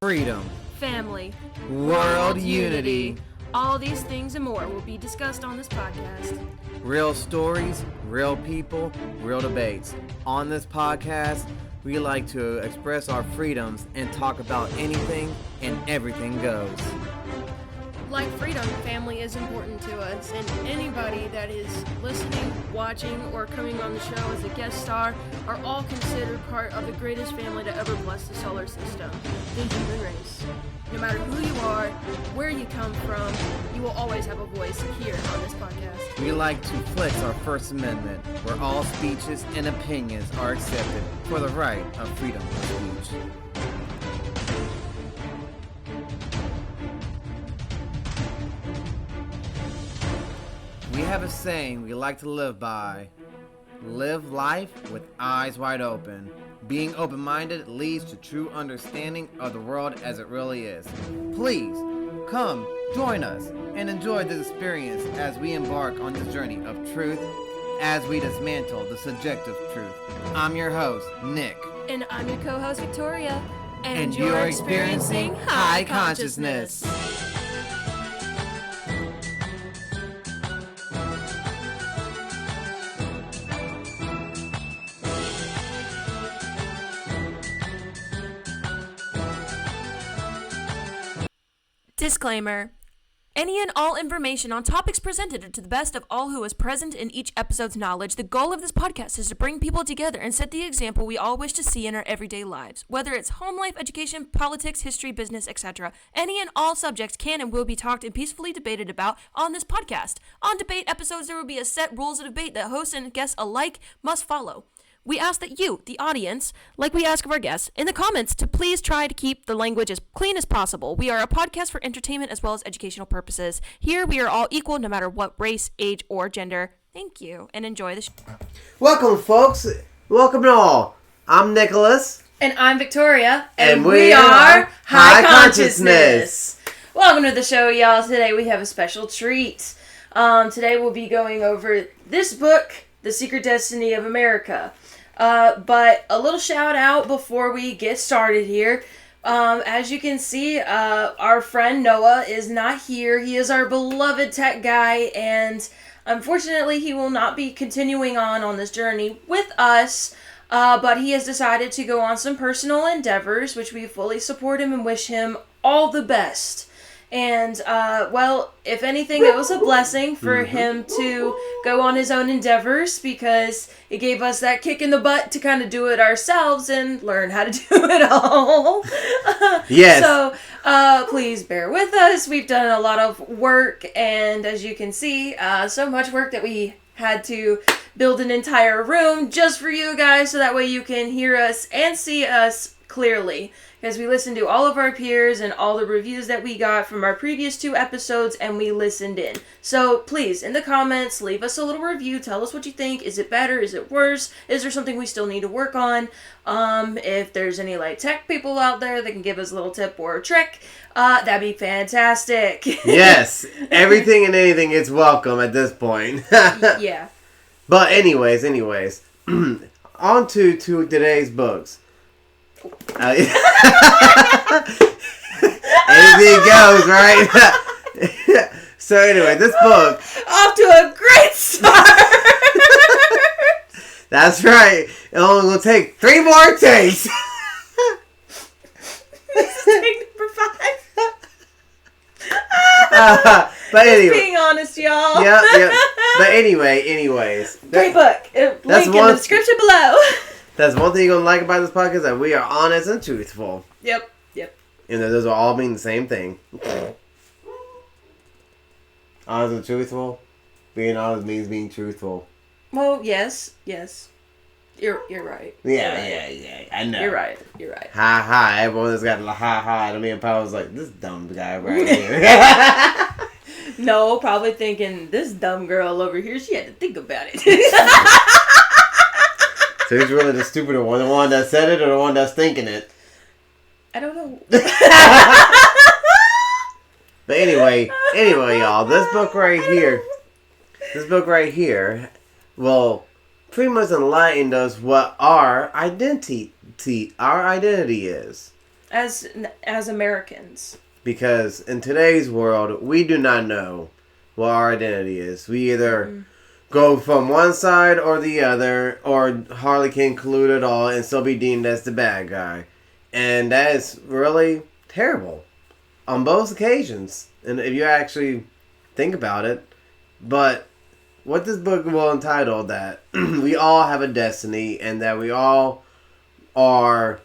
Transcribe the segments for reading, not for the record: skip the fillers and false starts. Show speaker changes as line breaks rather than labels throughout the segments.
freedom,
family,
world unity,
all these things and more will be discussed on this podcast.
real stories, real people, real debates. On this podcast, we like to express our freedoms and talk about anything and everything goes.
Like freedom, family is important to us, and anybody that is listening, watching, or coming on the show as a guest star are all considered part of the greatest family to ever bless the solar system, the human race. No matter who you are, where you come from, you will always have a voice here on this podcast.
We like to flex our First Amendment, where all speeches and opinions are accepted for the right of freedom of speech. We have a saying we like to live by. Live life with eyes wide open. Being open-minded leads to true understanding of the world as it really is. Please, come, join us, and enjoy this experience as we embark on this journey of truth as we dismantle the subjective truth. I'm your host, Nick.
And I'm your co-host, Victoria.
And you're experiencing high consciousness.
Disclaimer. Any and all information on topics presented are to the best of all who is present in each episode's knowledge. The goal of this podcast is to bring people together and set the example we all wish to see in our everyday lives. Whether it's home life, education, politics, history, business, etc., any and all subjects can and will be talked and peacefully debated about on this podcast. On debate episodes, there will be a set rules of debate that hosts and guests alike must follow. We ask that you, the audience, like we ask of our guests, in the comments to please try to keep the language as clean as possible. We are a podcast for entertainment as well as educational purposes. Here, we are all equal no matter what race, age, or gender. Thank you, and enjoy the show.
Welcome, folks. Welcome to all. I'm Nicholas.
And I'm Victoria.
And we are High Consciousness.
Welcome to the show, y'all. Today we have a special treat. Today we'll be going over this book, The Secret Destiny of America. But a little shout out before we get started here. As you can see, our friend Noah is not here. He is our beloved tech guy, and unfortunately he will not be continuing on this journey with us, but he has decided to go on some personal endeavors, which we fully support him and wish him all the best. And, well, if anything, it was a blessing for him to go on his own endeavors because it gave us that kick in the butt to kind of do it ourselves and learn how to do it all.
Yes.
So, please bear with us. We've done a lot of work, and as you can see, so much work that we had to build an entire room just for you guys so that way you can hear us and see us clearly. Because we listened to all of our peers and all the reviews that we got from our previous 2 episodes, and we listened in. So please, in the comments, leave us a little review. Tell us what you think. Is it better? Is it worse? Is there something we still need to work on? If there's any like tech people out there that can give us a little tip or a trick, that'd be fantastic.
Yes, everything and anything is welcome at this point.
Yeah.
But anyways, on to today's books. Anything goes, right? So anyway, this book.
Off to a great start!
That's right. It only will take 3 more takes.
Take number 5.
But anyway.
Being honest, y'all.
Yep. But anyways.
Great book. Link in the description below.
That's one thing you're going to like about this podcast, that we are honest and truthful.
Yep.
And those are all mean the same thing. Honest and truthful. Being honest means being truthful.
Well, yes. You're right.
Yeah, I know.
You're right.
Ha, everyone that's got a ha, to me and Paul was like, this dumb guy right here.
No, probably thinking, this dumb girl over here, she had to think about it.
So who's really the stupider one? The one that said it or the one that's thinking it?
I don't know.
But anyway, y'all, this book right here will pretty much enlighten us what our identity is.
as Americans.
Because in today's world, we do not know what our identity is. We either go from one side or the other, or hardly can collude at all and still be deemed as the bad guy. And that is really terrible on both occasions. And if you actually think about it. But what this book will entitle that we all have a destiny and that we all are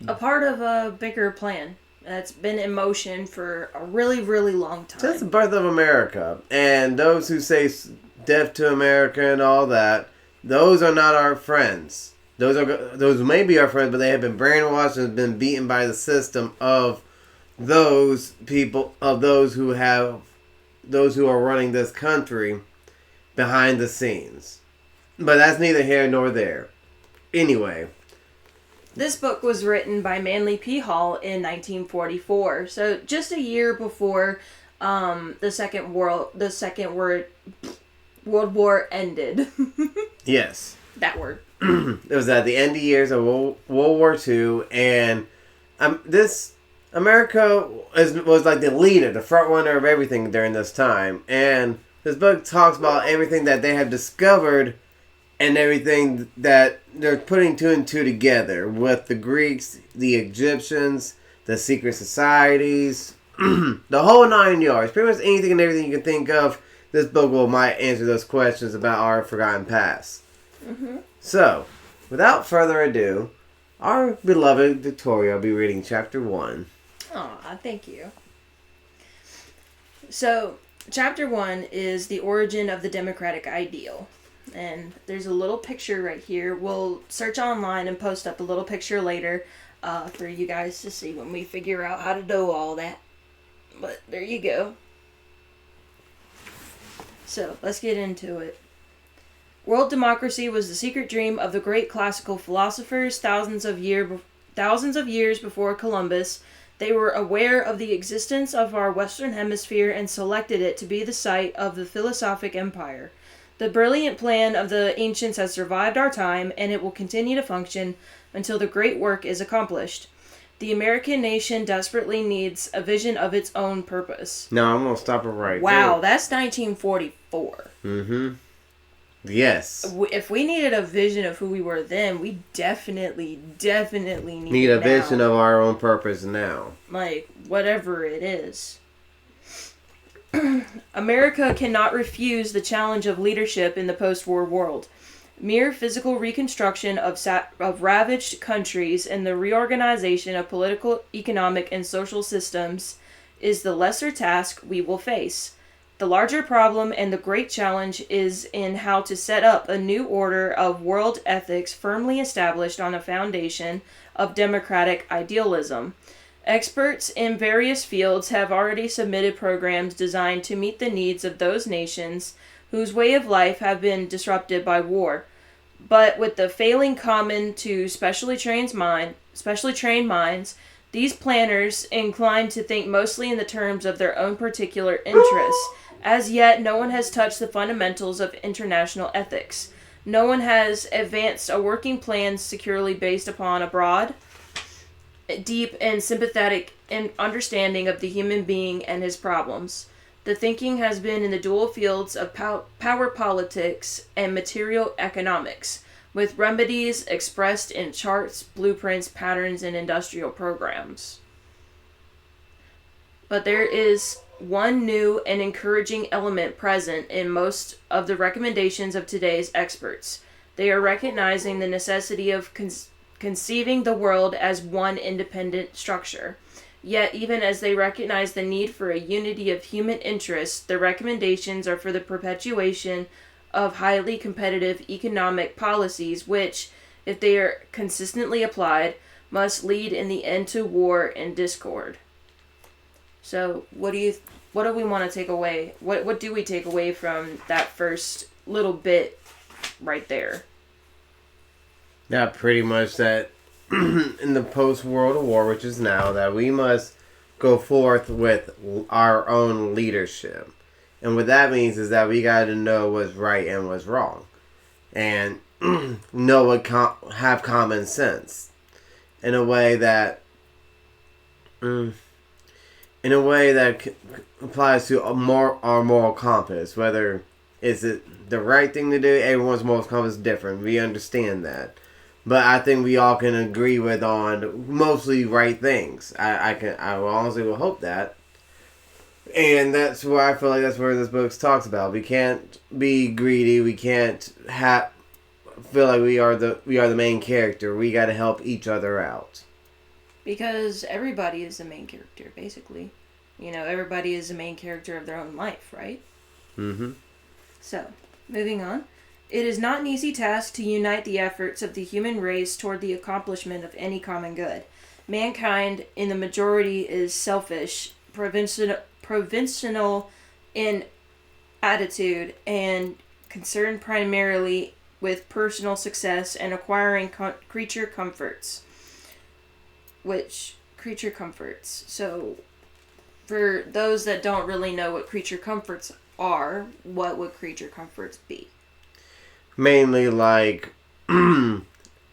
a part of a bigger plan that's been in motion for a really, really long time.
Since the birth of America. And those who say death to America and all that, those are not our friends. Those may be our friends, but they have been brainwashed and been beaten by the system of those people, of those who are running this country behind the scenes. But that's neither here nor there. Anyway.
This book was written by Manly P. Hall in 1944, so just a year before the Second World War ended.
Yes.
That word.
It was at the end of years of World War II, and America was like the leader, the front runner of everything during this time. And this book talks about everything that they have discovered and everything that they're putting two and two together with the Greeks, the Egyptians, the secret societies, the whole 9 yards. Pretty much anything and everything you can think of, this book might answer those questions about our forgotten past.
Mm-hmm.
So, without further ado, our beloved Victoria will be reading Chapter 1.
Aw, thank you. So, Chapter 1 is the origin of the democratic ideal. And there's a little picture right here. We'll search online and post up a little picture later for you guys to see when we figure out how to do all that. But there you go. So, let's get into it. World democracy was the secret dream of the great classical philosophers thousands of years before Columbus. They were aware of the existence of our Western Hemisphere and selected it to be the site of the philosophic empire. The brilliant plan of the ancients has survived our time, and it will continue to function until the great work is accomplished. The American nation desperately needs a vision of its own purpose.
No, I'm going to stop it right
Wow,
there.
that's 1944.
Mm-hmm. Yes.
If we needed a vision of who we were then, we definitely
need a vision of our own purpose now.
Like, whatever it is. America cannot refuse the challenge of leadership in the post-war world. Mere physical reconstruction of ravaged countries and the reorganization of political, economic, and social systems is the lesser task we will face. The larger problem and the great challenge is in how to set up a new order of world ethics firmly established on a foundation of democratic idealism. Experts in various fields have already submitted programs designed to meet the needs of those nations whose way of life have been disrupted by war. But with the failing common to specially trained minds, these planners incline to think mostly in the terms of their own particular interests. As yet, no one has touched the fundamentals of international ethics. No one has advanced a working plan securely based upon a broad, deep, and sympathetic understanding of the human being and his problems. The thinking has been in the dual fields of power politics and material economics, with remedies expressed in charts, blueprints, patterns, and industrial programs. But there is one new and encouraging element present in most of the recommendations of today's experts. They are recognizing the necessity of conceiving the world as one independent structure. Yet, even as they recognize the need for a unity of human interests, the recommendations are for the perpetuation of highly competitive economic policies which, if they are consistently applied, must lead in the end to war and discord. So, what do we want to take away? What do we take away from that first little bit right there?
Yeah, pretty much that in the post-World War, which is now, that we must go forth with our own leadership. And what that means is that we got to know what's right and what's wrong. And have common sense. In a way that Mm. In a way that applies to our moral compass, whether is it the right thing to do. Everyone's moral compass is different. We understand that, but I think we all can agree with on mostly right things. I honestly will hope that, and that's where I feel like that's where this book talks about. We can't be greedy. We can't feel like we are the main character. We got to help each other out.
Because everybody is the main character, basically. You know, everybody is the main character of their own life, right?
Mm-hmm.
So, moving on. It is not an easy task to unite the efforts of the human race toward the accomplishment of any common good. Mankind, in the majority, is selfish, provincial in attitude, and concerned primarily with personal success and acquiring creature comforts. Creature comforts. So, for those that don't really know what creature comforts are, what would creature comforts be?
Mainly like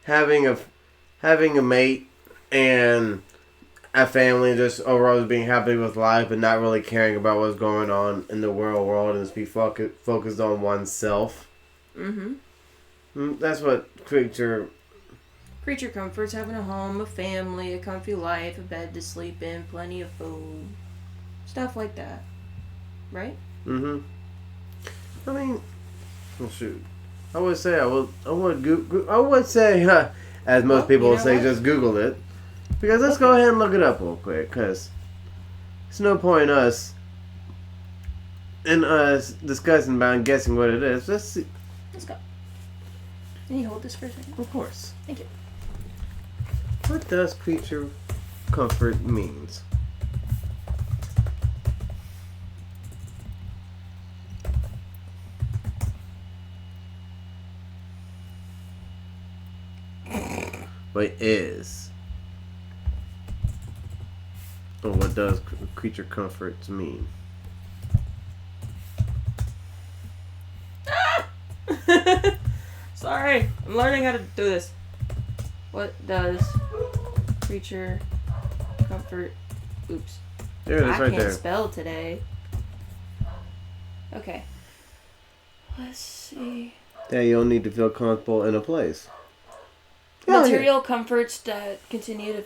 having a mate and a family, just overall being happy with life, but not really caring about what's going on in the world, and just be focused on oneself.
Mm-hmm.
That's what creature
comforts: having a home, a family, a comfy life, a bed to sleep in, plenty of food, stuff like that, right?
Mm-hmm. I mean, well, shoot. I would say as most people would say, just Google it. Because let's go ahead and look it up real quick. Because there's no point in us discussing about and guessing what it is. Let's see.
Let's go. Can you hold this for a second?
Of course.
Thank you.
What does creature comfort means? What is? Or what does creature comforts mean?
Sorry, I'm learning how to do this. What does creature comfort? Oops.
There it is, right there.
I can't spell today. Okay. Let's see.
Yeah, you'll need to feel comfortable in a place.
Material comforts that contribute to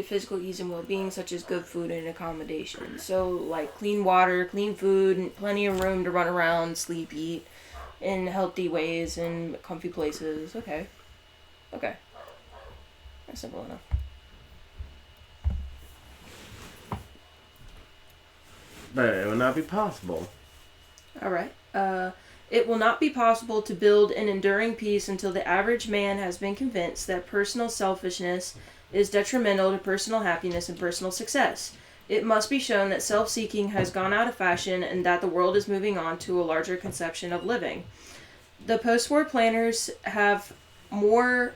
physical ease and well-being, such as good food and accommodation. So, like clean water, clean food, and plenty of room to run around, sleep, eat in healthy ways and comfy places. Okay. That's simple enough.
But it will not be possible.
Alright. It will not be possible to build an enduring peace until the average man has been convinced that personal selfishness is detrimental to personal happiness and personal success. It must be shown that self-seeking has gone out of fashion and that the world is moving on to a larger conception of living. The post-war planners have more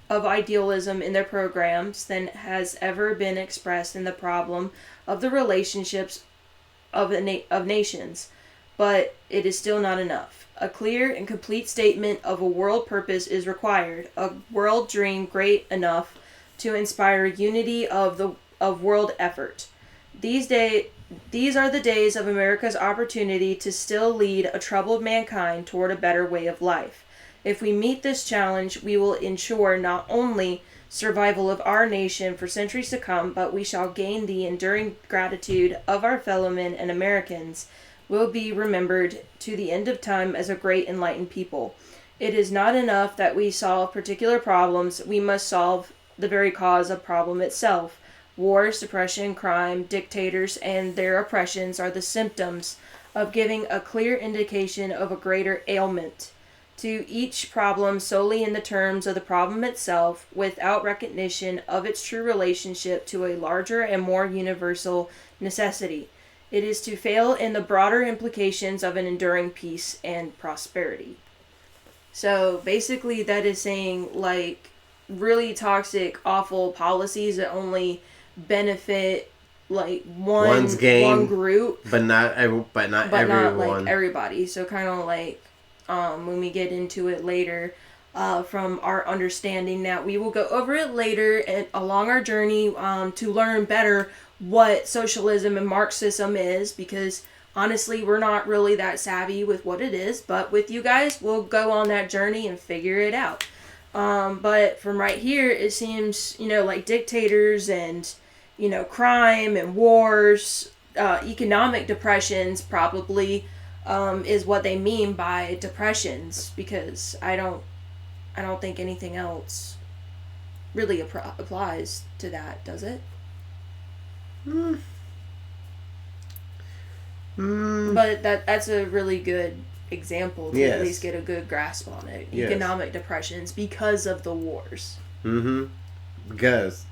of idealism in their programs than has ever been expressed in the problem of the relationships of nations. But it is still not enough. A clear and complete statement of a world purpose is required, a world dream great enough to inspire unity of world effort. These are the days of America's opportunity to still lead a troubled mankind toward a better way of life. If we meet this challenge, we will ensure not only survival of our nation for centuries to come, but we shall gain the enduring gratitude of our fellow men and Americans will be remembered to the end of time as a great enlightened people. It is not enough that we solve particular problems, we must solve the very cause of problem itself. War, suppression, crime, dictators, and their oppressions are the symptoms of giving a clear indication of a greater ailment. To each problem solely in the terms of the problem itself, without recognition of its true relationship to a larger and more universal necessity. It is to fail in the broader implications of an enduring peace and prosperity. So basically that is saying like really toxic, awful policies that only benefit like one group,
but not everyone.
Not like everybody. So kind of like when we get into it later, from our understanding that we will go over it later and along our journey to learn better what socialism and Marxism is, because honestly, we're not really that savvy with what it is, but with you guys, we'll go on that journey and figure it out. But from right here, it seems, like dictators and, crime and wars, economic depressions probably is what they mean by depressions, because I don't think anything else really applies to that, does it? But that's a really good example to at least get a good grasp on it.
Yes.
Economic depressions because of the wars.
Because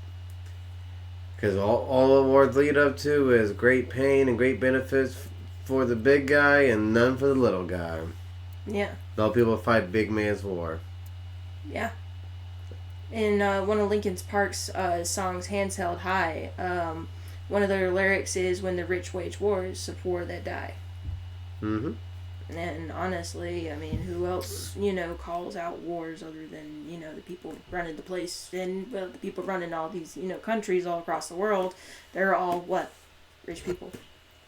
all the wars lead up to is great pain and great benefits for the big guy and none for the little guy.
Yeah.
All people fight big man's war.
Yeah. In one of Linkin Park's songs, Hands Held High, one of their lyrics is, when the rich wage wars, the poor that die. And honestly, I mean, who else, calls out wars other than, the people running the place, and, well, the people running all these, countries all across the world, they're all, what? Rich people.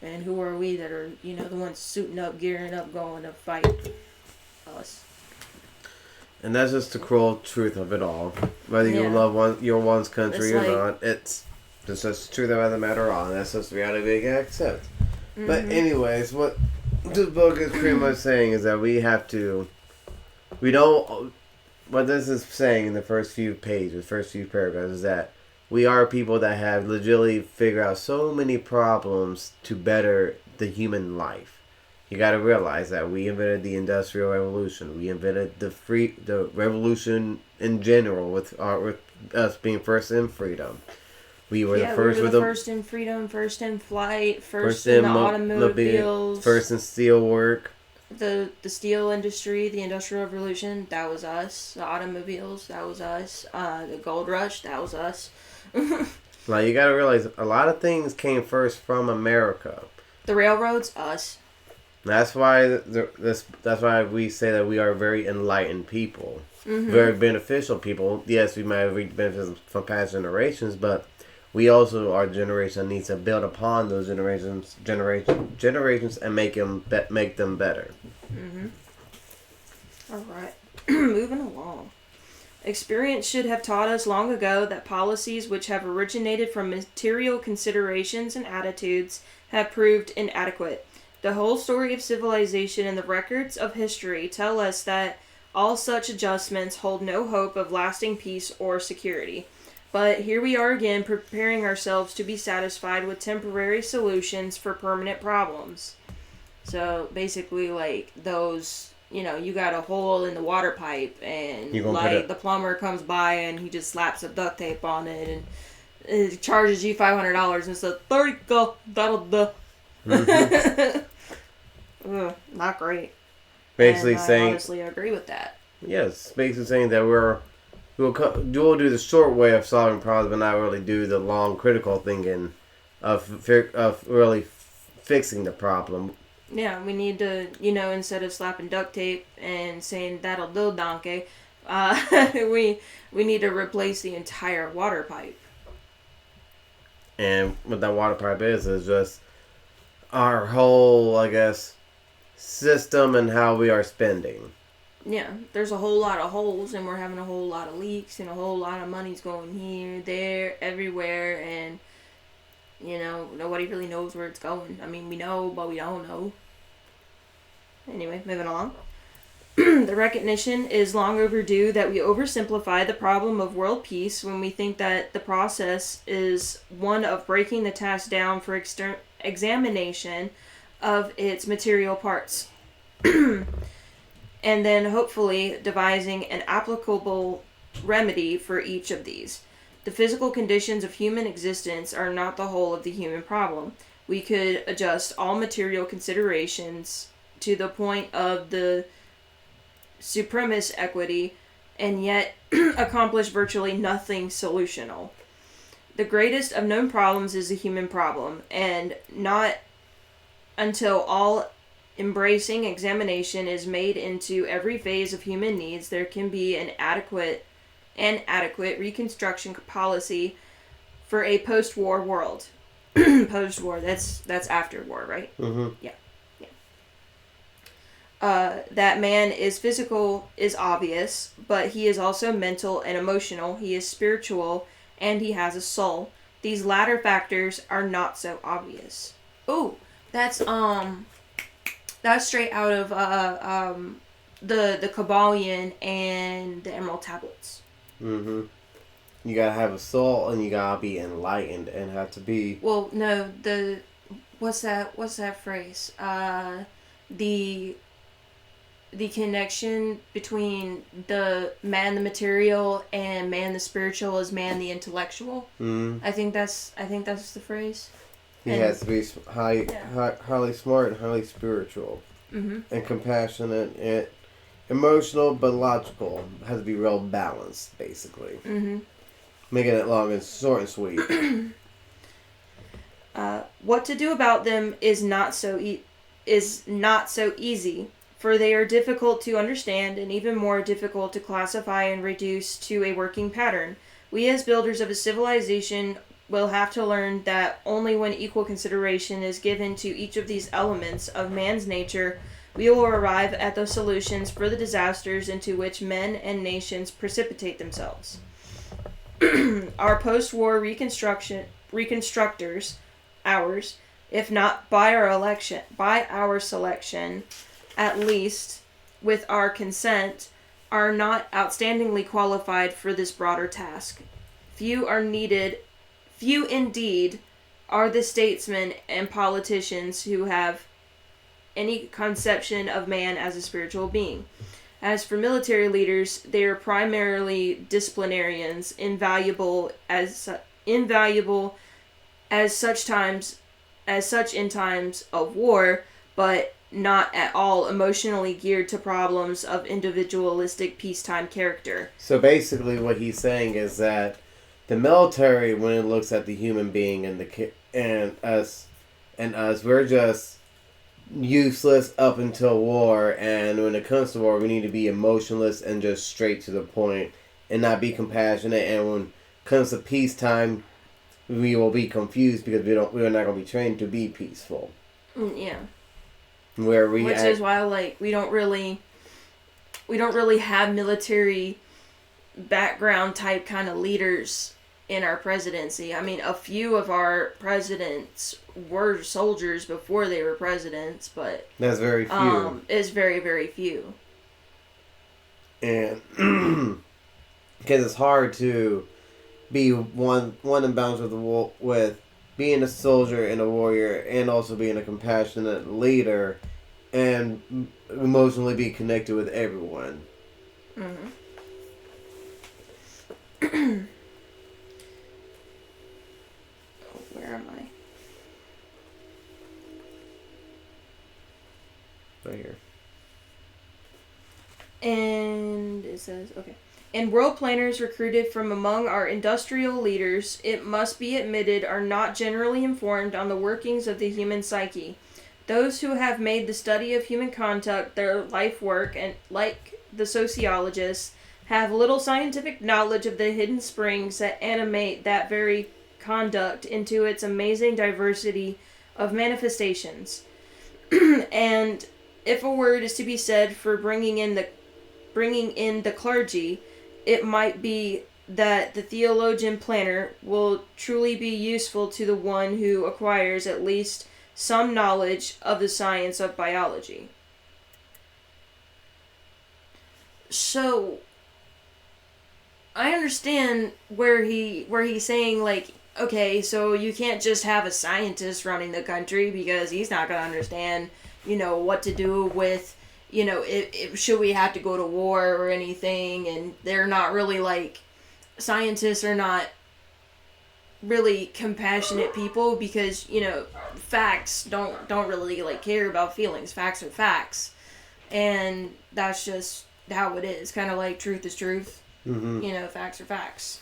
And who are we that are, the ones suiting up, gearing up, going to fight us?
And that's just the cruel truth of it all. Whether you love your one's country or not, it's just the truth of the matter on. That's just the reality we can accept. But anyways, what this book is pretty much saying is that what this is saying in the first few pages, first few paragraphs, is that we are people that have legitimately figured out so many problems to better the human life. You got to realize that we invented the Industrial Revolution. We invented the revolution in general with us being first in freedom. We were the first
in freedom, first in flight, first in the automobiles,
first in steel work.
The steel industry, the Industrial Revolution, that was us. The automobiles, that was us. The gold rush, that was us.
Like, you got to realize a lot of things came first from America.
The railroads, us.
That's why that's why we say that we are very enlightened people, very beneficial people. Yes, we might have reaped benefits from past generations, but we also are a generation that needs to build upon those generations, and make them better.
All right, moving along. Experience should have taught us long ago that policies which have originated from material considerations and attitudes have proved inadequate. The whole story of civilization and the records of history tell us that all such adjustments hold no hope of lasting peace or security. But here we are again, preparing ourselves to be satisfied with temporary solutions for permanent problems. So basically, like those, you got a hole in the water pipe, and the plumber comes by and he just slaps a duct tape on it, and it charges you $500 and says, "There you go, that'll do." Not great.
Basically
I honestly agree with that.
Yes, basically saying that we'll do the short way of solving problems, but not really do the long critical thinking of really fixing the problem.
Yeah, we need to, instead of slapping duct tape and saying that'll do, donkey, we need to replace the entire water pipe.
And what that water pipe is just our whole, I guess, system and how we are spending.
Yeah, there's a whole lot of holes, and we're having a whole lot of leaks, and a whole lot of money's going here, there, everywhere, and, nobody really knows where it's going. I mean, we know, but we don't know. Anyway, moving along. The recognition is long overdue that we oversimplify the problem of world peace when we think that the process is one of breaking the task down for examination of its material parts. And then hopefully devising an applicable remedy for each of these. The physical conditions of human existence are not the whole of the human problem. We could adjust all material considerations to the point of the supremacist equity and yet accomplish virtually nothing solutional. The greatest of known problems is the human problem, and not until all embracing examination is made into every phase of human needs, there can be an adequate reconstruction policy for a post-war world. Post-war, that's after war, right?
Mm-hmm.
Yeah. That man is physical is obvious, but he is also mental and emotional. He is spiritual, and he has a soul. These latter factors are not so obvious. Oh, that's straight out of the Kabbalion and the Emerald Tablets.
Mm-hmm. You gotta have a soul, and you gotta be enlightened, and have to be.
Well, no, what's that phrase? The connection between the man the material and man the spiritual is man the intellectual.
Mm-hmm.
I think that's the phrase.
He has to be highly smart and highly spiritual,
Mm-hmm.
and compassionate and emotional, but logical. Has to be real balanced, basically.
Mm-hmm.
Making it long and short and sweet.
What to do about them is not so easy, for they are difficult to understand and even more difficult to classify and reduce to a working pattern. We as builders of a civilization will have to learn that only when equal consideration is given to each of these elements of man's nature, we will arrive at the solutions for the disasters into which men and nations precipitate themselves. Our post-war reconstructors, ours, if not by our selection, at least with our consent, are not outstandingly qualified for this broader task. Few indeed are the statesmen and politicians who have any conception of man as a spiritual being. As for military leaders, they are primarily disciplinarians, invaluable as such in times of war, but not at all emotionally geared to problems of individualistic peacetime character.
So basically, what he's saying is that the military, when it looks at the human being and us, we're just useless up until war. And when it comes to war, we need to be emotionless and just straight to the point, and not be compassionate. And when it comes to peacetime, we will be confused because we're not going to be trained to be peaceful.
Yeah.
Which
is why we don't really have military background type kind of leaders in our presidency. I mean, a few of our presidents were soldiers before they were presidents, but
that's very few.
It's very, very few.
And because it's hard to be one in balance with being a soldier and a warrior, and also being a compassionate leader, and emotionally be connected with everyone.
Mm-hmm. Where am I?
Right here.
And it says, okay. And world planners recruited from among our industrial leaders, it must be admitted, are not generally informed on the workings of the human psyche. Those who have made the study of human conduct their life work, and like the sociologists, have little scientific knowledge of the hidden springs that animate that very conduct into its amazing diversity of manifestations. And if a word is to be said for bringing in the clergy, it might be that the theologian planner will truly be useful to the one who acquires at least some knowledge of the science of biology. So I understand where he's saying, like, okay, so you can't just have a scientist running the country because he's not going to understand, what to do with, if should we have to go to war or anything, and they're not really, scientists are not really compassionate people because, facts don't really, care about feelings. Facts are facts. And that's just how it is. Kind of like truth is truth.
Mm-hmm.
Facts are facts.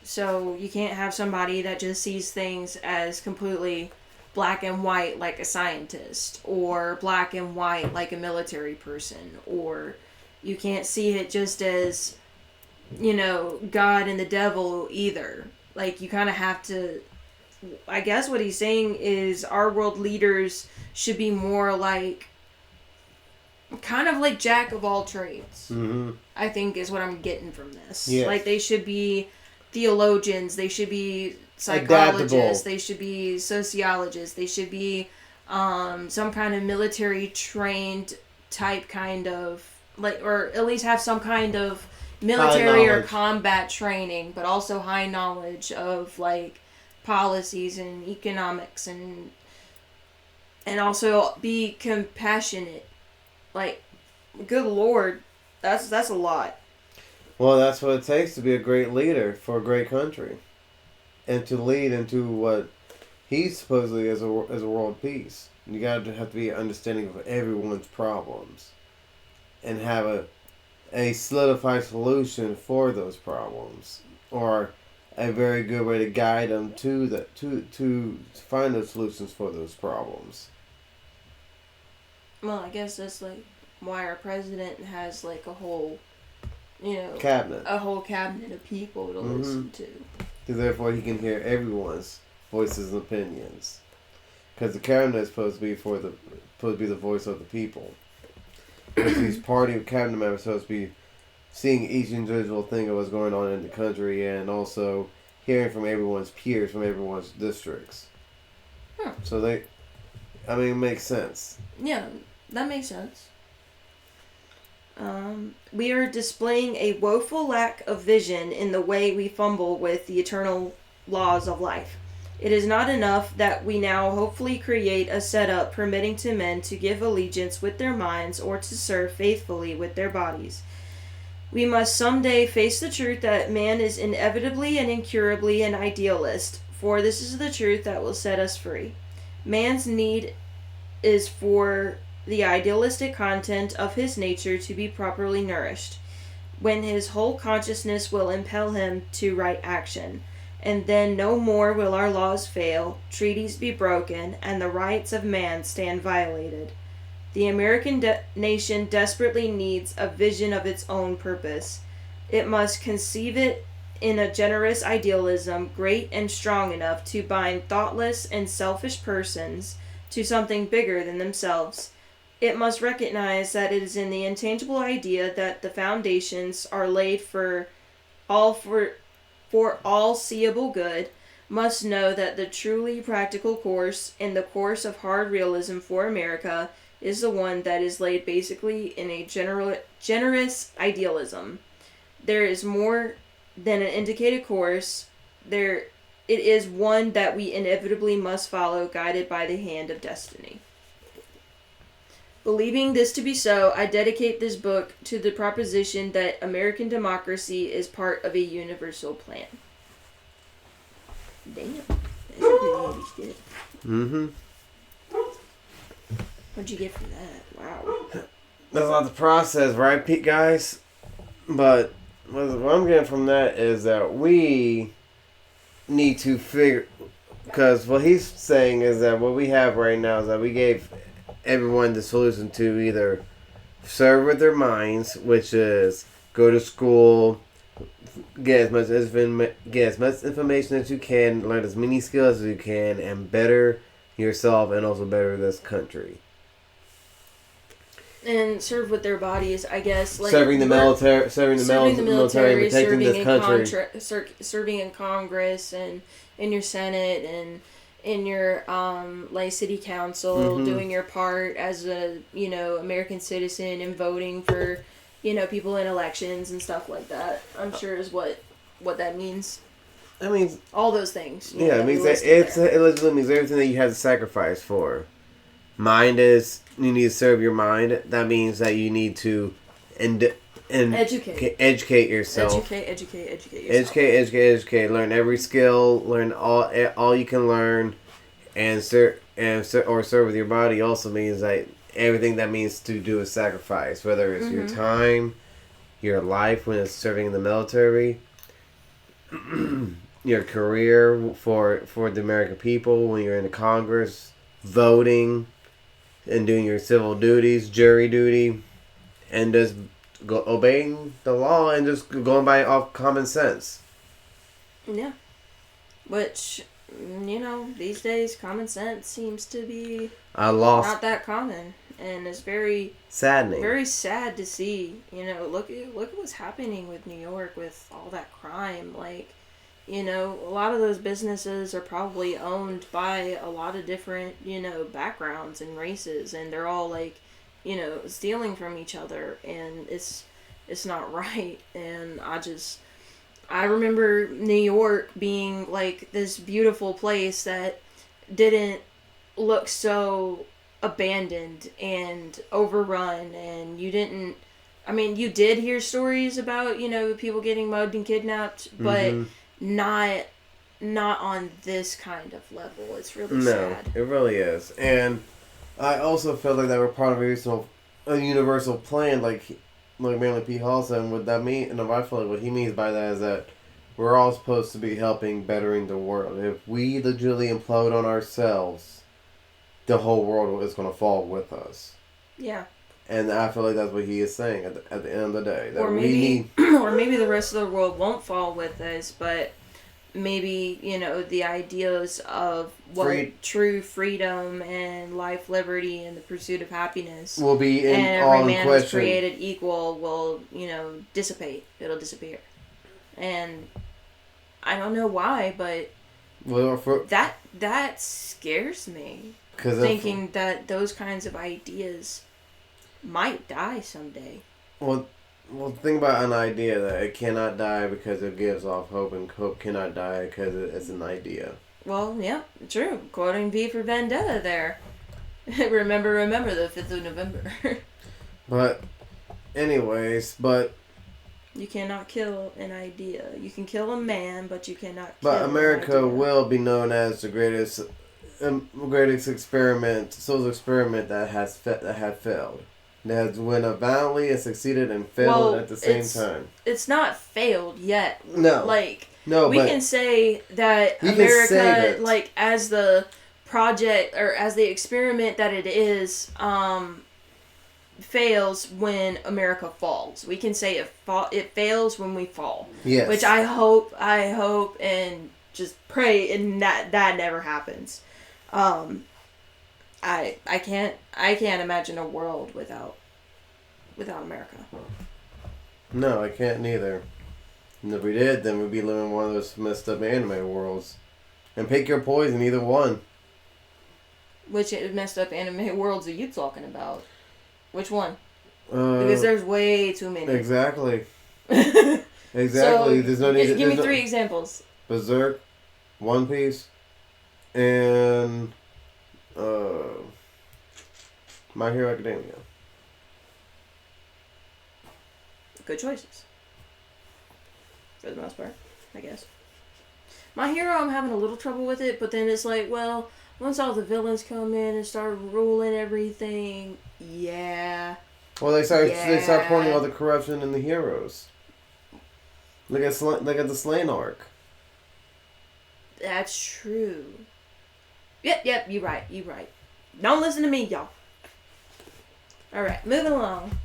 So you can't have somebody that just sees things as completely black and white like a scientist, or black and white like a military person, or you can't see it just as, God and the devil either. Like, you kind of have to, I guess what he's saying is our world leaders should be more like, kind of like jack of all trades.
Mm-hmm.
I think is what I'm getting from this.
Yes.
Like, they should be theologians, they should be psychologists,
Adaptable.
they should be sociologists, they should be some kind of military trained type kind of, like, or at least have some kind of military or combat training, but also high knowledge of, like, policies and economics, and also be compassionate. Like, good Lord, that's a lot.
Well, that's what it takes to be a great leader for a great country, and to lead into what he's supposedly as a world peace. You have to be understanding of everyone's problems, and have a solidified solution for those problems, or a very good way to guide them to find those solutions for those problems.
Well, I guess that's, like, why our president has, like, a whole,
Cabinet.
a whole cabinet of people to listen to.
So therefore, he can hear everyone's voices and opinions, because the cabinet is supposed to be the voice of the people. Because these party cabinet members are supposed to be seeing each individual thing of what's going on in the country, and also hearing from everyone's peers from everyone's districts. So it makes sense.
Yeah, that makes sense. We are displaying a woeful lack of vision in the way we fumble with the eternal laws of life. It is not enough that we now hopefully create a setup permitting to men to give allegiance with their minds or to serve faithfully with their bodies. We must someday face the truth that man is inevitably and incurably an idealist, for this is the truth that will set us free. Man's need is for the idealistic content of his nature to be properly nourished, when his whole consciousness will impel him to right action, and then no more will our laws fail, treaties be broken, and the rights of man stand violated. The American nation desperately needs a vision of its own purpose. It must conceive it in a generous idealism, great and strong enough to bind thoughtless and selfish persons to something bigger than themselves. It must recognize that it is in the intangible idea that the foundations are laid for all seeable good, must know that the truly practical course and the course of hard realism for America is the one that is laid basically in a generous idealism. There is more than an indicated course. It is one that we inevitably must follow, guided by the hand of destiny. Believing this to be so, I dedicate this book to the proposition that American democracy is part of a universal plan. Damn. That's a pretty heavy stick.
Mm-hmm.
What'd you get for that? Wow.
That's a lot to process, right, Pete, guys? But what I'm getting from that is that we need to figure... Because what he's saying is that what we have right now is that we gave everyone the solution to either serve with their minds, which is go to school, get as much information as you can, learn as many skills as you can, and better yourself and also better this country.
And serve with their bodies, I guess. Like
serving the military, protecting this country.
Serving in Congress and in your Senate and in your like city council, doing your part as a American citizen and voting for people in elections and stuff like that. I'm sure is what that means.
I mean,
all those things.
Yeah, it means it literally means everything that you have to sacrifice for. Mind is you need to serve your mind. That means that you need to educate yourself. Educate. Learn every skill. Learn all you can learn, and serve with your body. Also means that everything that means to do a sacrifice, whether it's your time, your life when it's serving in the military. your career for the American people, when you're in the Congress, voting and doing your civil duties, jury duty, and just obeying the law and just going by off common sense.
Yeah. Which, these days common sense seems to be not that common, and it's very
saddening.
Very sad to see. Look at what's happening with New York with all that crime. Like, a lot of those businesses are probably owned by a lot of different, backgrounds and races, and they're all like, stealing from each other, and it's not right. And I remember New York being like this beautiful place that didn't look so abandoned and overrun, and you did hear stories about, people getting mugged and kidnapped, but not on this kind of level. It's really sad.
No, it really is. And I also feel like that we're part of a universal plan, like Manly P. Hall said. And what that mean, and I feel like what he means by that is that we're all supposed to be helping bettering the world. If we legitimately implode on ourselves, the whole world is going to fall with us.
Yeah.
And I feel like that's what he is saying at the end of the day. That
or maybe the rest of the world won't fall with us, but maybe, the ideas of what true freedom and life, liberty, and the pursuit of happiness
will be
and every man is created equal will, dissipate. It'll disappear. And I don't know why, but that scares me. Thinking that those kinds of ideas might die someday.
Well, think about an idea that it cannot die because it gives off hope, and hope cannot die because it's an idea.
Well, yeah, true. Quoting V for Vendetta there. remember the 5th of November.
But, anyways,
you cannot kill an idea. You can kill a man, but you cannot
an
kill
idea. But America
an
will be known as the greatest social experiment that had failed. That has went valiantly and succeeded and failed at the same time.
It's not failed yet.
No.
We can say that America, as the project or as the experiment that it is, fails when America falls. We can say it fails when we fall.
Yes.
Which I hope and just pray and that never happens. I can't imagine a world without America.
No, I can't neither. And if we did, then we'd be living in one of those messed up anime worlds. And pick your poison, either one.
Which messed up anime worlds are you talking about? Which one? Because there's way too many.
Exactly. Exactly.
So,
there's no need.
Give me 3 examples.
Berserk, One Piece, and My Hero Academia.
Good choices. For the most part, I guess. My Hero, I'm having a little trouble with it, but then it's like, well, once all the villains come in and start ruling everything, yeah.
Well, they start pointing out the corruption in the heroes. Look at the Slain arc.
That's true. Yep, you right. Don't listen to me, y'all. Alright, moving along.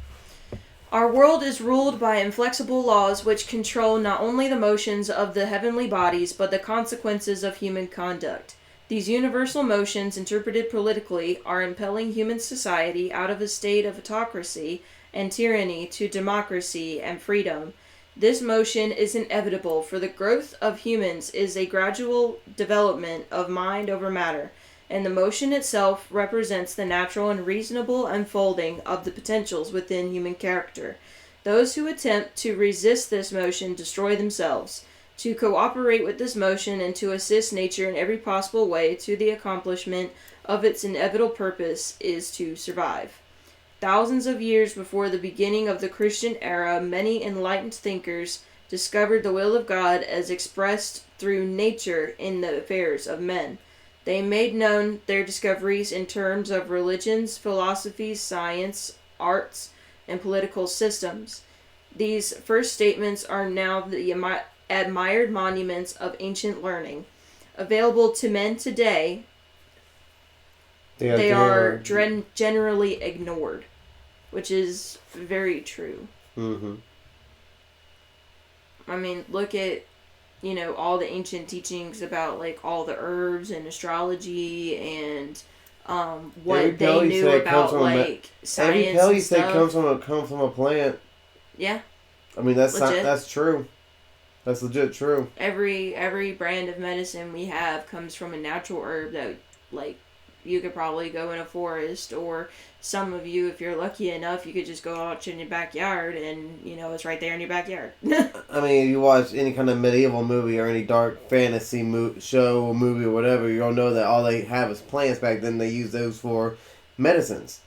Our world is ruled by inflexible laws which control not only the motions of the heavenly bodies, but the consequences of human conduct. These universal motions, interpreted politically, are impelling human society out of a state of autocracy and tyranny to democracy and freedom. This motion is inevitable, for the growth of humans is a gradual development of mind over matter, and the motion itself represents the natural and reasonable unfolding of the potentials within human character. Those who attempt to resist this motion destroy themselves. To cooperate with this motion and to assist nature in every possible way to the accomplishment of its inevitable purpose is to survive. Thousands of years before the beginning of the Christian era, many enlightened thinkers discovered the will of God as expressed through nature in the affairs of men. They made known their discoveries in terms of religions, philosophies, science, arts, and political systems. These first statements are now the admired monuments of ancient learning. Available to men today, they are generally ignored, which is very true.
Mm-hmm.
I mean, look at, all the ancient teachings about, like, all the herbs and astrology and what they knew about, like, science
every pill you
and
say
stuff.
comes from a plant.
Yeah.
I mean, that's
Legit.
that's true. That's legit true.
Every brand of medicine we have comes from a natural herb that, like, you could probably go in a forest, or some of you, if you're lucky enough, you could just go out in your backyard and, it's right there in your backyard.
I mean, if you watch any kind of medieval movie or any dark fantasy show or movie or whatever, you'll know that all they have is plants. Back then, they used those for medicines.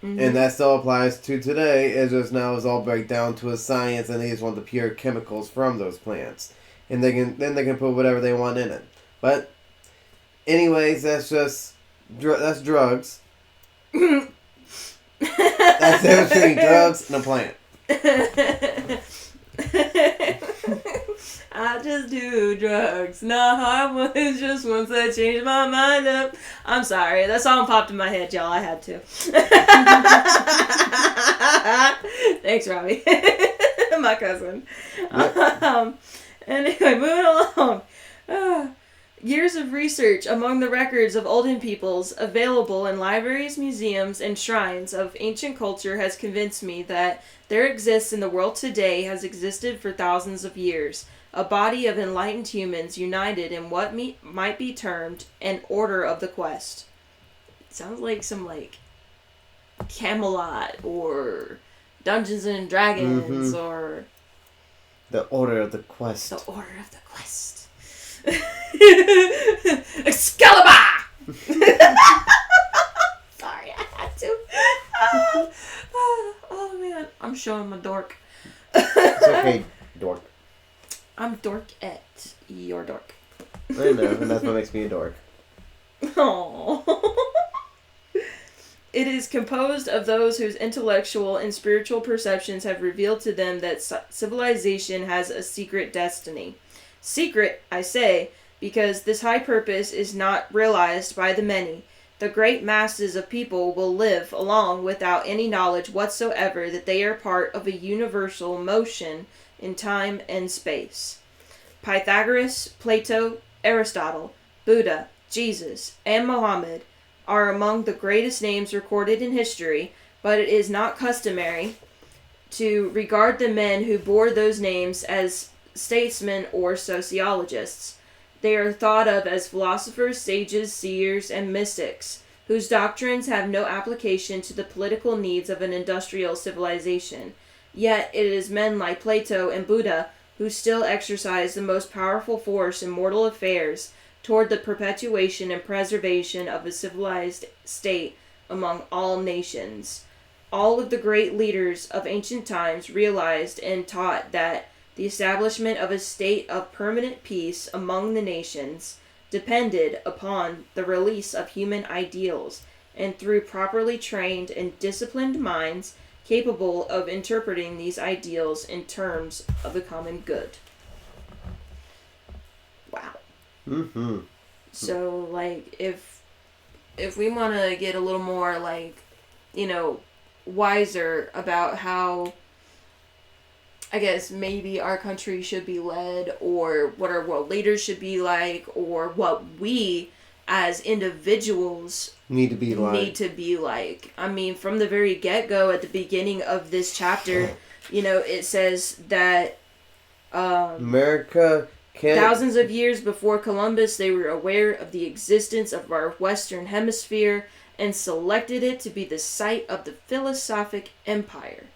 Mm-hmm.
And that still applies to today. It's just now it's all break down to a science, and they just want the pure chemicals from those plants, and they can put whatever they want in it. But, anyways, that's drugs. That's the between drugs and a plant.
I just do drugs. Not hard ones, just once I change my mind up. I'm sorry, that song popped in my head, y'all. I had to. Thanks, Robbie. My cousin.
Yep.
Anyway, moving along. Years of research among the records of olden peoples available in libraries, museums, and shrines of ancient culture has convinced me that there exists in the world today has existed for thousands of years. A body of enlightened humans united in what might be termed an order of the quest. It sounds like some, like, Camelot or Dungeons and Dragons or...
The Order of the Quest.
The Order of the Quest. Excalibur! Sorry, I had to. Oh, man. I'm showing my dork.
It's okay, dork.
I'm dorkette. You're dork.
I know, and that's what makes me a dork.
Aww. It is composed of those whose intellectual and spiritual perceptions have revealed to them that civilization has a secret destiny. Secret, I say, because this high purpose is not realized by the many. The great masses of people will live along without any knowledge whatsoever that they are part of a universal motion in time and space. Pythagoras, Plato, Aristotle, Buddha, Jesus, and Mohammed are among the greatest names recorded in history, but it is not customary to regard the men who bore those names as statesmen or sociologists. They are thought of as philosophers, sages, seers, and mystics, whose doctrines have no application to the political needs of an industrial civilization. Yet it is men like Plato and Buddha who still exercise the most powerful force in mortal affairs toward the perpetuation and preservation of a civilized state among all nations. All of the great leaders of ancient times realized and taught that the establishment of a state of permanent peace among the nations depended upon the release of human ideals, and through properly trained and disciplined minds capable of interpreting these ideals in terms of the common good. Wow.
Mm-hmm.
So, like, if we want to get a little more, like, wiser about how, I guess, maybe our country should be led, or what our world leaders should be like, or what we as individuals
need to be
like. I mean, from the very get-go, at the beginning of this chapter, it says that
America can't...
Thousands of years before Columbus, they were aware of the existence of our Western Hemisphere and selected it to be the site of the philosophic empire.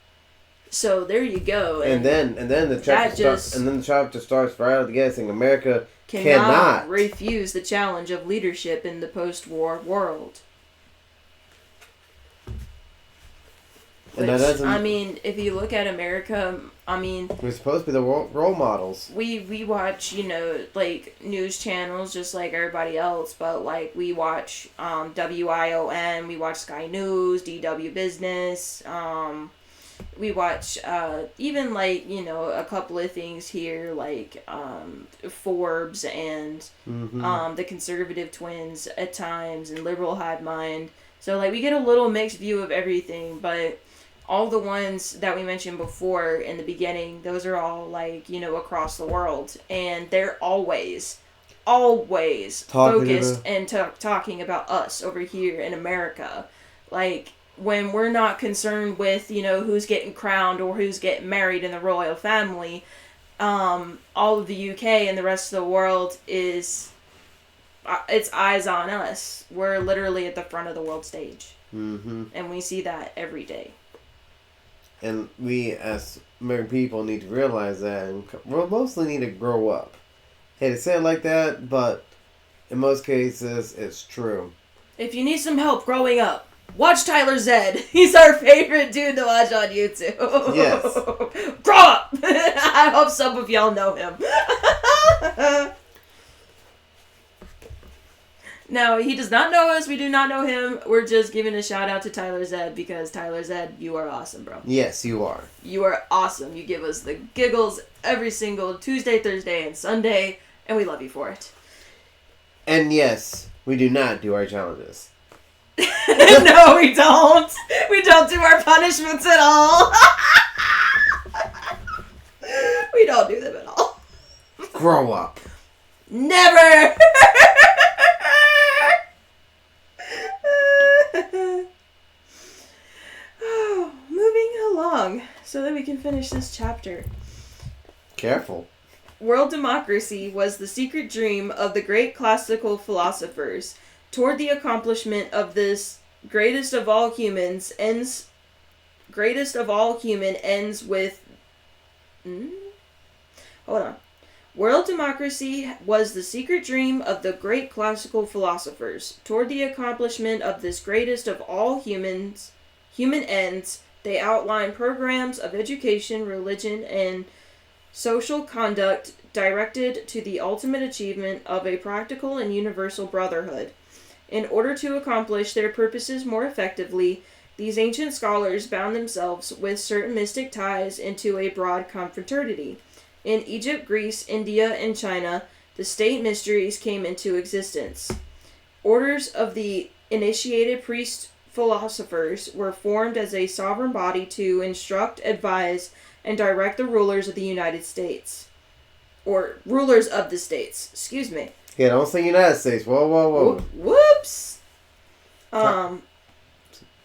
So there you go.
And then the chapter starts right out of the gate saying America cannot
refuse the challenge of leadership in the post-war world. Which, I mean, if you look at America, I mean...
We're supposed to be the role models.
We watch, like, news channels just like everybody else, but, like, we watch WION, we watch Sky News, DW Business, we watch even like, you know, a couple of things here like Forbes and the Conservative Twins at times and Liberal Hive Mind. So like we get a little mixed view of everything, but all the ones that we mentioned before in the beginning, those are all like, you know, across the world, and they're always focused and talking about us over here in America. Like when we're not concerned with, you know, who's getting crowned or who's getting married in the royal family, all of the UK and the rest of the world is it's eyes on us. We're literally at the front of the world stage, and we see that every day.
And we, as American people, need to realize that, and we mostly need to grow up. Hey, to say it like that, but in most cases, it's true.
If you need some help growing up, watch Tyler Zed. He's our favorite dude to watch on YouTube.
Yes.
Grow up! I hope some of y'all know him. No, he does not know us. We do not know him. We're just giving a shout out to Tyler Zed because Tyler Zed, you are awesome, bro.
Yes, you are.
You are awesome. You give us the giggles every single Tuesday, Thursday, and Sunday, and we love you for it.
And yes, we do not do our challenges.
No, we don't. We don't do our punishments at all. We don't do them at all.
Grow up.
Never! Oh, moving along so that we can finish this chapter.
Careful.
World democracy was the secret dream of the great classical philosophers. Toward the accomplishment of this greatest of all human ends with hold on. World democracy was the secret dream of the great classical philosophers. Toward the accomplishment of this greatest of all human ends, they outlined programs of education, religion, and social conduct directed to the ultimate achievement of a practical and universal brotherhood. In order to accomplish their purposes more effectively, these ancient scholars bound themselves with certain mystic ties into a broad confraternity. In Egypt, Greece, India, and China, the state mysteries came into existence. Orders of the initiated priest philosophers were formed as a sovereign body to instruct, advise, and direct the rulers of the United States. Or rulers of the states, excuse me.
Yeah, don't say United States. Whoa.
Whoops!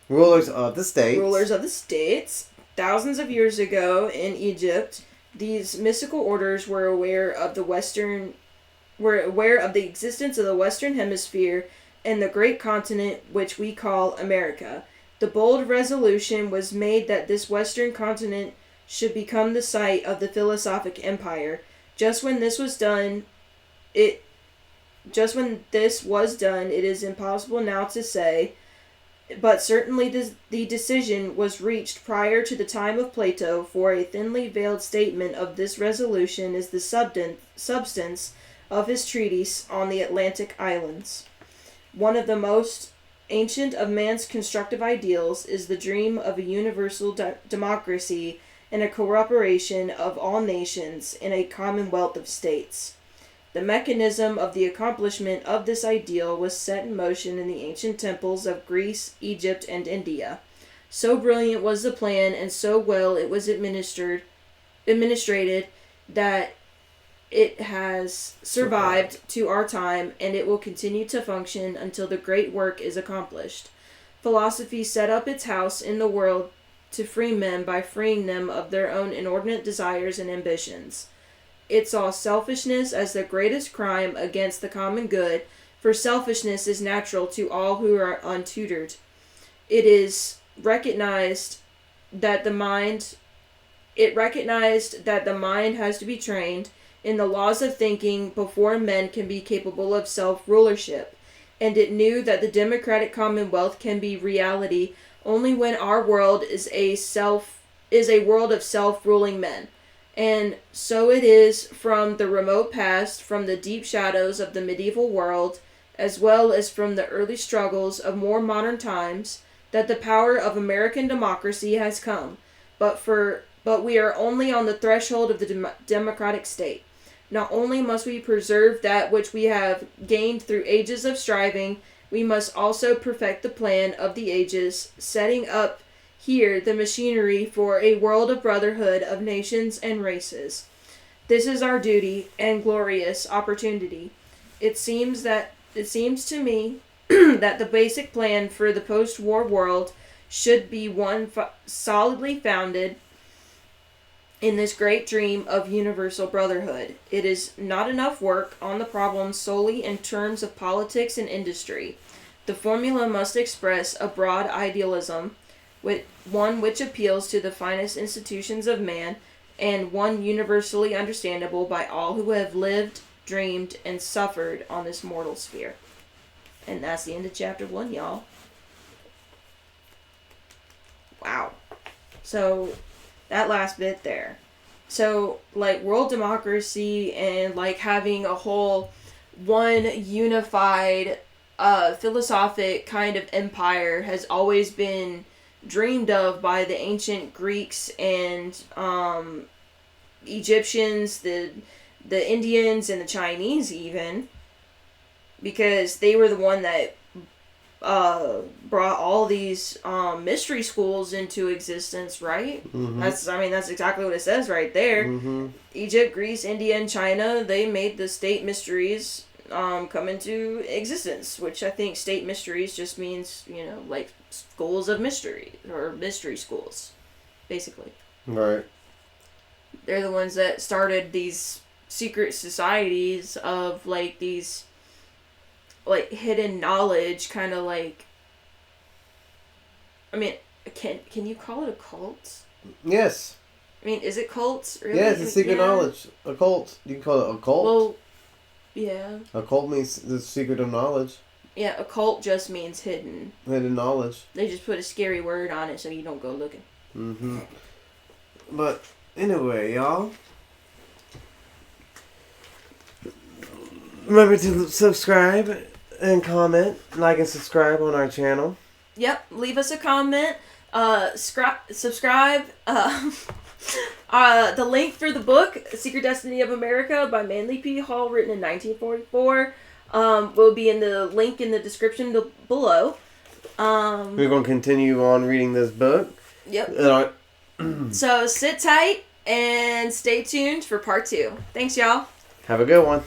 Rulers of the states.
Rulers of the states. Thousands of years ago in Egypt, these mystical orders were aware of the existence of the Western Hemisphere and the great continent which we call America. The bold resolution was made that this Western continent should become the site of the philosophic empire. Just when this was done, it is impossible now to say, but certainly the decision was reached prior to the time of Plato, for a thinly veiled statement of this resolution is the substance of his treatise on the Atlantic Islands. One of the most ancient of man's constructive ideals is the dream of a universal democracy and a cooperation of all nations in a commonwealth of states. The mechanism of the accomplishment of this ideal was set in motion in the ancient temples of Greece, Egypt, and India. So brilliant was the plan and so well it was administrated that it has survived to our time, and it will continue to function until the great work is accomplished. Philosophy set up its house in the world to free men by freeing them of their own inordinate desires and ambitions. It saw selfishness as the greatest crime against the common good, for selfishness is natural to all who are untutored. It recognized that the mind has to be trained in the laws of thinking before men can be capable of self-rulership, and it knew that the democratic commonwealth can be reality only when our world is a world of self-ruling men. And so it is from the remote past, from the deep shadows of the medieval world, as well as from the early struggles of more modern times, that the power of American democracy has come. but we are only on the threshold of the democratic state. Not only must we preserve that which we have gained through ages of striving, we must also perfect the plan of the ages, setting up here the machinery for a world of brotherhood of nations and races. This is our duty and glorious opportunity. It seems to me that the basic plan for the post-war world should be one solidly founded in this great dream of universal brotherhood. It is not enough work on the problem solely in terms of politics and industry. The formula must express a broad idealism, one which appeals to the finest institutions of man, and one universally understandable by all who have lived, dreamed, and suffered on this mortal sphere. And that's the end of chapter 1, y'all. Wow. So, that last bit there. So, like, world democracy and, like, having a whole one unified philosophic kind of empire has always been dreamed of by the ancient Greeks and Egyptians, the Indians, and the Chinese even, because they were the one that brought all these mystery schools into existence, right?
Mm-hmm.
That's exactly what it says right there.
Mm-hmm.
Egypt, Greece, India, and China, they made the state mysteries come into existence, which I think state mysteries just means, like schools of mystery, or mystery schools, basically.
Right.
They're the ones that started these secret societies of, like, these, like, hidden knowledge, kind of like, I mean, can you call it a cult?
Yes.
I mean, is it cults? Really?
Yeah, it's a secret knowledge. A cult. You can call it a cult.
Well, yeah.
A cult means the secret of knowledge.
Yeah, a cult just means hidden.
Hidden knowledge.
They just put a scary word on it so you don't go looking.
Mm-hmm. But anyway, y'all. Remember to subscribe and comment, like and subscribe on our channel.
Yep, leave us a comment. Subscribe. The link for the book, Secret Destiny of America by Manly P. Hall, written in 1944, will be in the link in the description below.
We're going to continue on reading this book.
Yep. So sit tight and stay tuned for part 2. Thanks, y'all.
Have a good one.